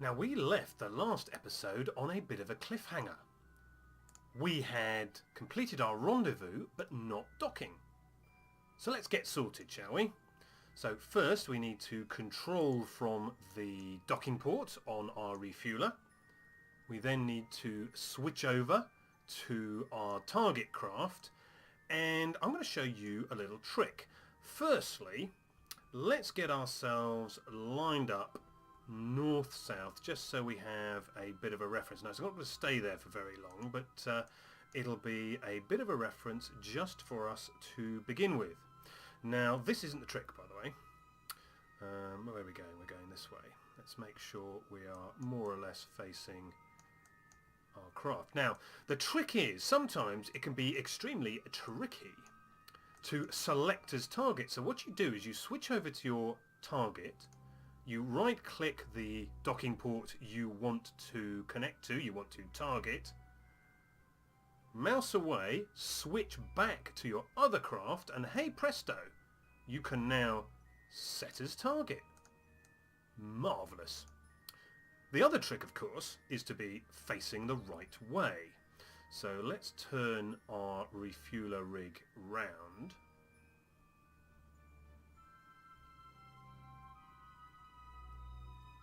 Now, we left the last episode on a bit of a cliffhanger. We had completed our rendezvous, but not docking. So let's get sorted, shall we? So first we need to control from the docking port on our refueler. We then need to switch over to our target craft, and I'm going to show you a little trick. Firstly, let's get ourselves lined up north-south, just so we have a bit of a reference. Now, it's not going to stay there for very long, but it'll be a bit of a reference just for us to begin with. Now, this isn't the trick, by the way. Where are we going? We're going this way. Let's make sure we are more or less facing our craft. Now, the trick is, sometimes it can be extremely tricky to select as target. So what you do is you switch over to your target, you right-click the docking port you want to connect to, you want to target, mouse away, switch back to your other craft, and hey presto, you can now set as target. Marvellous. The other trick, of course, is to be facing the right way. So let's turn our refueler rig round.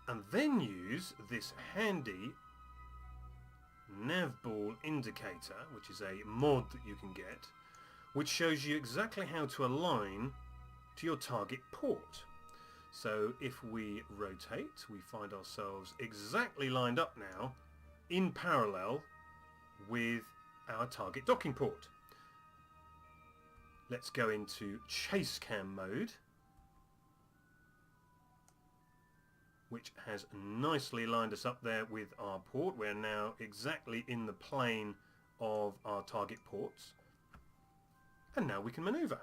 And then use this handy nav ball indicator, which is a mod that you can get, which shows you exactly how to align to your target port. So if we rotate, we find ourselves exactly lined up now in parallel with our target docking port. Let's go into chase cam mode, which has nicely lined us up there with our port. We're now exactly in the plane of our target ports, and now we can maneuver.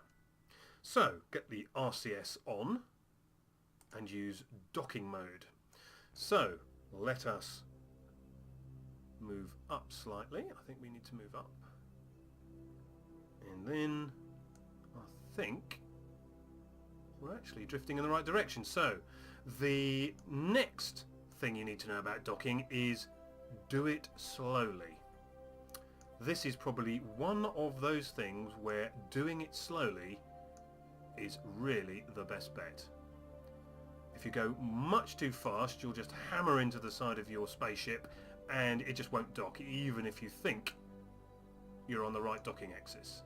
So get the RCS on and use docking mode. So let us move up slightly. I think we need to move up, and then I think we're actually drifting in the right direction. So the next thing you need to know about docking is do it slowly. This is probably one of those things where doing it slowly is really the best bet. If you go much too fast, you'll just hammer into the side of your spaceship and it just won't dock, even if you think you're on the right docking axis.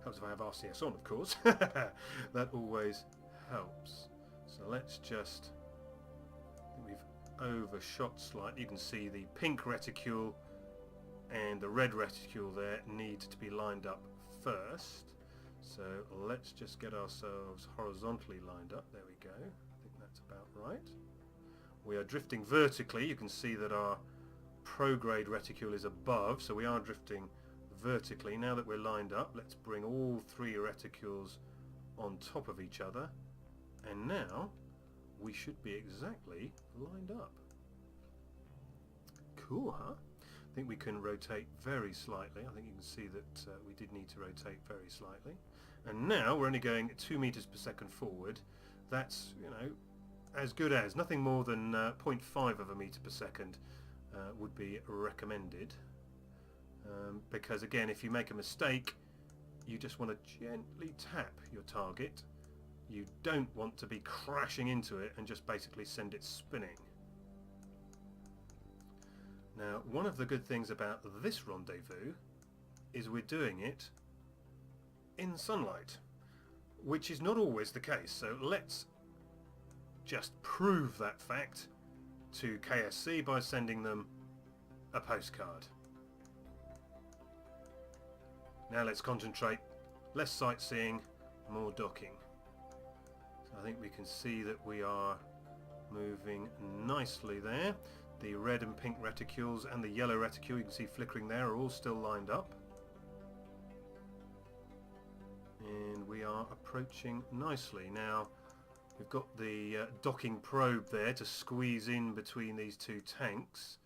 Helps if I have RCS on, of course. That always helps. So let's just, I think we've overshot slightly. You can see the pink reticule and the red reticule there need to be lined up first. So let's just get ourselves horizontally lined up. There we go. I think that's about right. We are drifting vertically. You can see that our prograde reticule is above, so we are drifting vertically. Now that we're lined up, let's bring all three reticules on top of each other, and now we should be exactly lined up. Cool, huh? I think we can rotate very slightly. I think you can see that we did need to rotate very slightly, and now we're only going 2 meters per second forward. That's, you know, as good as. Nothing more than 0.5 of a meter per second would be recommended. Because again, if you make a mistake, you just want to gently tap your target. You don't want to be crashing into it and just basically send it spinning. Now, one of the good things about this rendezvous is we're doing it in sunlight, which is not always the case. So let's just prove that fact to KSC by sending them a postcard. Now let's concentrate. Less sightseeing, more docking. So I think we can see that we are moving nicely there. The red and pink reticules and the yellow reticule you can see flickering there are all still lined up. And we are approaching nicely. Now we've got the docking probe there to squeeze in between these two tanks.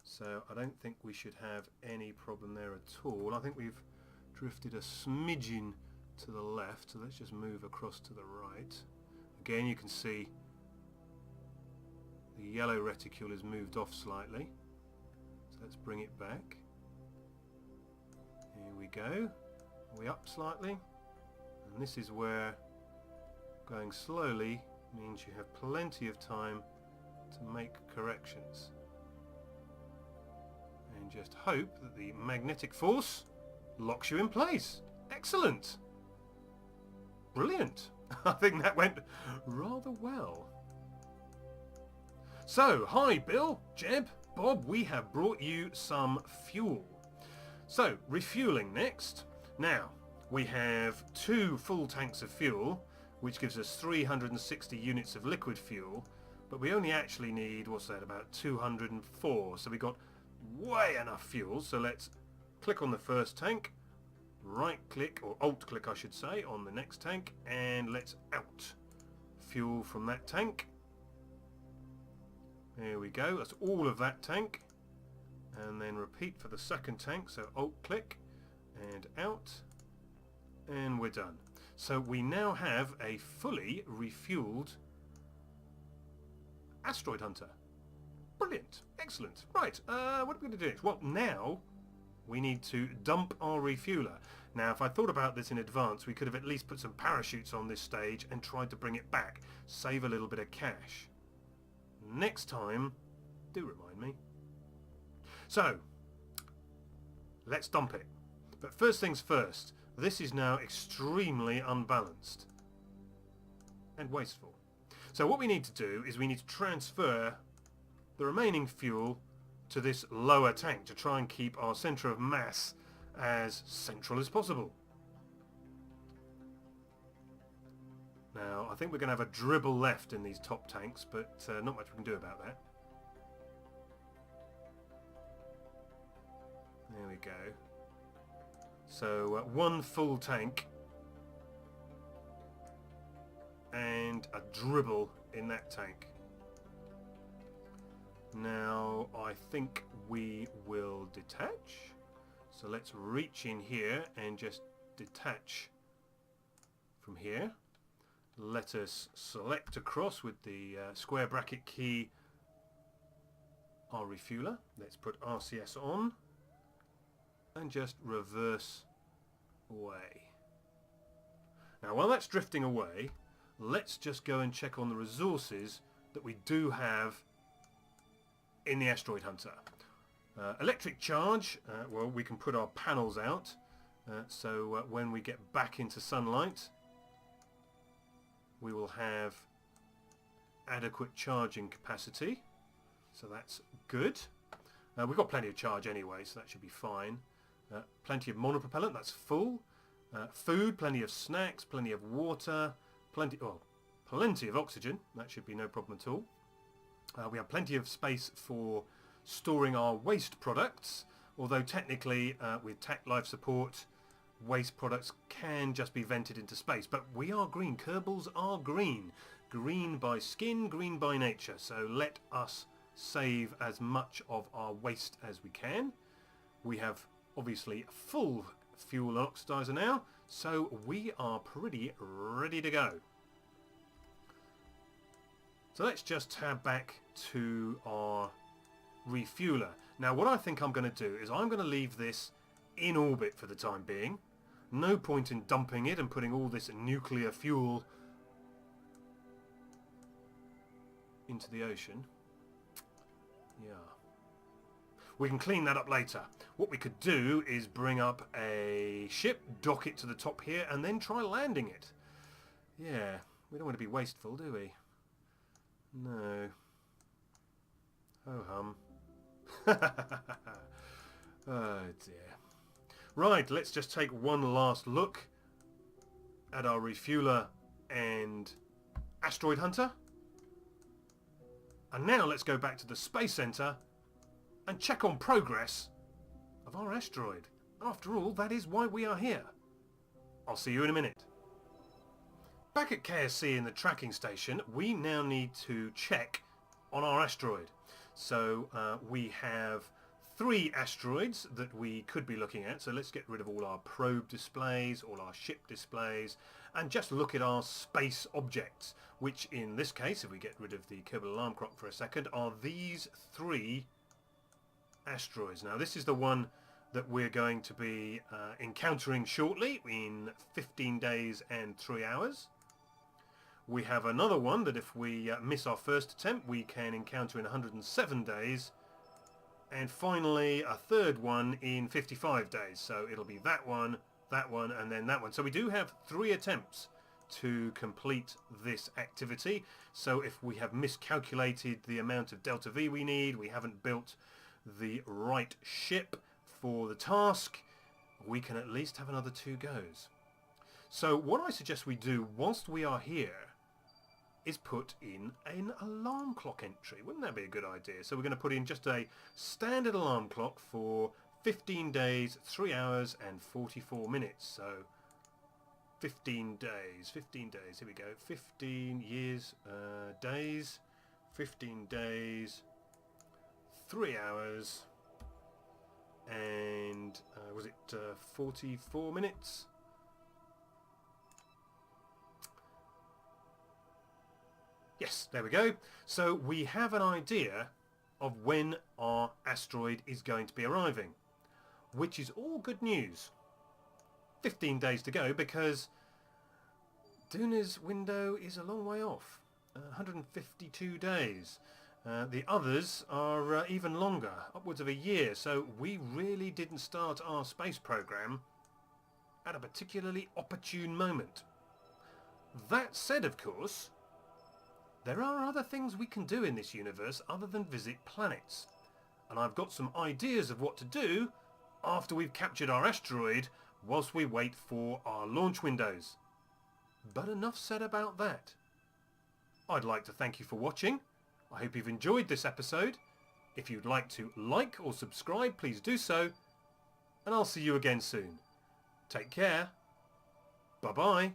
So I don't think we should have any problem there at all. I think we've drifted a smidgen to the left, so let's just move across to the right. Again, you can see the yellow reticule is moved off slightly. So let's bring it back. Here we go. Are we up slightly? And this is where going slowly means you have plenty of time to make corrections. And just hope that the magnetic force locks you in place. Excellent! Brilliant! I think that went rather well. So, hi Bill, Jeb, Bob, we have brought you some fuel. So, refueling next. Now, we have 2 full tanks of fuel, which gives us 360 units of liquid fuel, but we only actually need, what's that, about 204. So we got way enough fuel. So let's click on the first tank, right click, or alt click I should say, on the next tank, and let's out fuel from that tank. There we go, that's all of that tank. And then repeat for the second tank, so alt click and out, and we're done. So we now have a fully refueled asteroid hunter. Brilliant, excellent. Right, what are we going to do next? Well, now we need to dump our refueler. Now, if I thought about this in advance, we could have at least put some parachutes on this stage and tried to bring it back, save a little bit of cash. Next time, do remind me. So, let's dump it. But first things first, this is now extremely unbalanced and wasteful. So what we need to do is we need to transfer the remaining fuel to this lower tank to try and keep our centre of mass as central as possible. Now, I think we're going to have a dribble left in these top tanks, but not much we can do about that. There we go. So, 1 full tank and a dribble in that tank. Now, I think we will detach. So let's reach in here and just detach from here. Let us select across with the square bracket key our refueler. Let's put RCS on and just reverse away. Now while that's drifting away, let's just go and check on the resources that we do have in the asteroid hunter. Electric charge, well, we can put our panels out, so when we get back into sunlight we will have adequate charging capacity, so that's good. We've got plenty of charge anyway, so that should be fine. Plenty of monopropellant, that's full. Food, plenty of snacks, plenty of water, plenty of oxygen, that should be no problem at all. We have plenty of space for storing our waste products, although technically with TAC life support waste products can just be vented into space. But we are green, Kerbals are green. Green by skin, green by nature, so let us save as much of our waste as we can. We have obviously full fuel and oxidizer now, so we are pretty ready to go. So let's just tab back to our refueler. Now what I think I'm going to do is I'm going to leave this in orbit for the time being. No point in dumping it and putting all this nuclear fuel into the ocean. Yeah. We can clean that up later. What we could do is bring up a ship, dock it to the top here, and then try landing it. Yeah, we don't want to be wasteful, do we? No. Ho hum. Oh dear. Right, let's just take one last look at our refueler and asteroid hunter. And now let's go back to the Space Center and check on progress of our asteroid. After all, that is why we are here. I'll see you in a minute. Back at KSC in the tracking station, we now need to check on our asteroid. So we have 3 asteroids that we could be looking at. So let's get rid of all our probe displays, all our ship displays, and just look at our space objects, which in this case, if we get rid of the Kerbal alarm clock for a second, are these 3 asteroids. Now this is the one that we're going to be encountering shortly in 15 days and 3 hours. We have another one that if we miss our first attempt we can encounter in 107 days, and finally a third one in 55 days. So it'll be that one, and then that one. So we do have 3 attempts to complete this activity. So if we have miscalculated the amount of delta V we need, we haven't built the right ship for the task, we can at least have another 2 goes. So what I suggest we do whilst we are here is put in an alarm clock entry. Wouldn't that be a good idea? So we're going to put in just a standard alarm clock for 15 days, 3 hours and 44 minutes. So 15 days, here we go, 15 years, days, 15 days, 3 hours, and was it 44 minutes? Yes, there we go. So we have an idea of when our asteroid is going to be arriving, which is all good news. 15 days to go, because Duna's window is a long way off, 152 days. The others are even longer, upwards of a year, so we really didn't start our space program at a particularly opportune moment. That said, of course, there are other things we can do in this universe other than visit planets, and I've got some ideas of what to do after we've captured our asteroid whilst we wait for our launch windows. But enough said about that. I'd like to thank you for watching. I hope you've enjoyed this episode. If you'd like to like or subscribe, please do so, and I'll see you again soon. Take care. Bye-bye.